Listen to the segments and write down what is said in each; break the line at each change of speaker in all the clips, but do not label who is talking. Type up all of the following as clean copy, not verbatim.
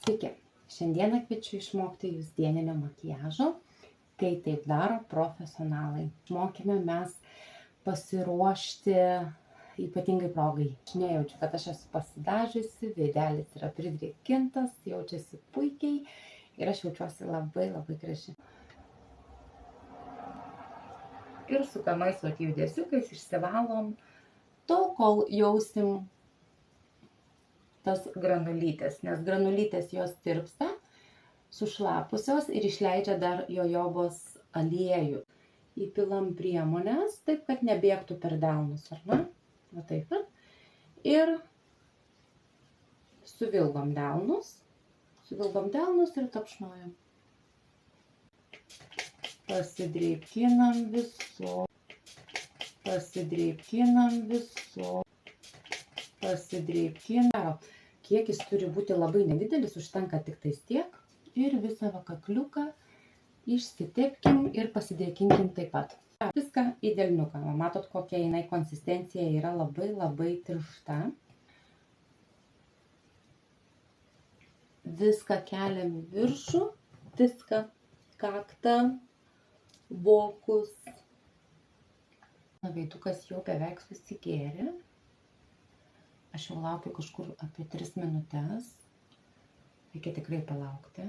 Sveiki, šiandieną kviečiu išmokti jūs dieninio makiažo, kai taip daro profesionalai. Išmokime mes pasiruošti ypatingai progai. Aš nejaučiu, kad aš esu pasidažiusi, veidelis yra pridrėkintas, jaučiasi puikiai ir aš jaučiuosi labai graži. Ir su kamais judesiukais išsivalom tol, kol jausim tas granulytės, nes granulytės jos tirpsta, sušlapusios ir išleidžia dar jojobos aliejų. Įpilam priemonės, taip kad nebėgtų per delnus, ar ne? Va taip pat. Ir suvilgom delnus ir tapšnojam. Pasidreibkinam visur. Kiekis turi būti labai nedidelis, užtenka tik tais tiek. Ir visą kakliuką išsitepkim ir pasidėkinkim taip pat. Viską į delniuką. Matot, kokia jinai konsistencija yra labai tiršta. Viską keliam į viršų, viską, kaktą, vokus. Veidukas jau beveik susigėrė. Aš jau laukiu kažkur apie 3 minutės. Reikia tikrai palaukti.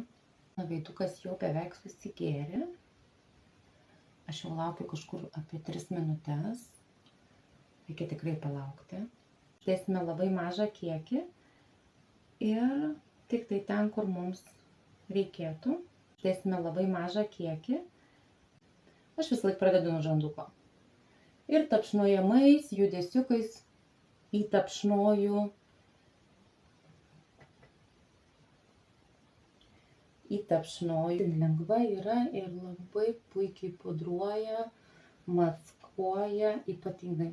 Veidukas jau beveik susigėrė. Aš jau laukiu kažkur apie 3 minutės. Reikia tikrai palaukti. Dėsime labai mažą kiekį. Ir tik tai ten, kur mums reikėtų. Dėsime labai mažą kiekį. Aš vis laik pradedu nuo žanduko. Ir tapšnojamais judesiukais įtapšnoju lengva yra ir labai puikiai pudruoja, maskuoja ypatingai.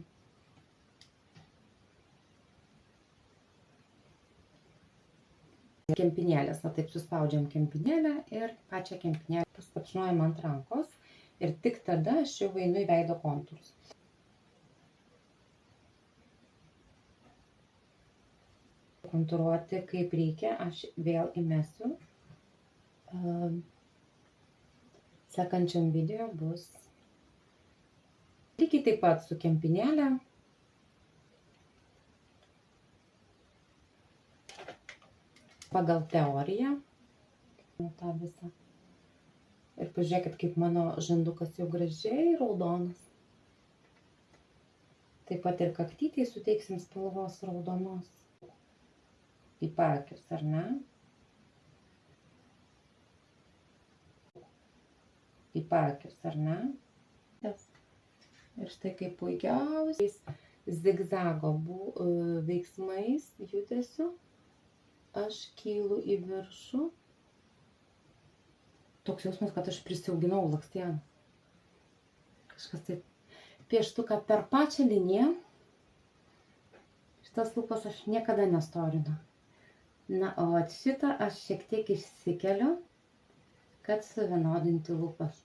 Kempinėlės, va taip suspaudžiam kempinėlę ir pačią kempinėlę pastapšnojam ant rankos ir tik tada aš jau einu į veido kontūrus. Kontūruoti kaip reikia, aš vėl įmesiu. Sekančiam video bus lygiai taip pat su kempinėlė. Pagal teoriją. tą visą. Ir pažiūrėkit, kaip mano žandukas jau gražiai raudonas. Taip pat ir kaktytei suteiksim spalvos raudonos. Į paakius, ar ne? Į paakius, ar ne? Ir štai kaip puikiausiais zigzago veiksmais judesiu aš kylu į viršų. Toks jausmas, kad aš prisiauginau blakstieną. Kažkas taip. Pieštuką per pačią liniją. Šitas lūpas aš niekada nestorinu. Na, o šitą aš šiek tiek išsikeliu, kad suvienodinti lūpas.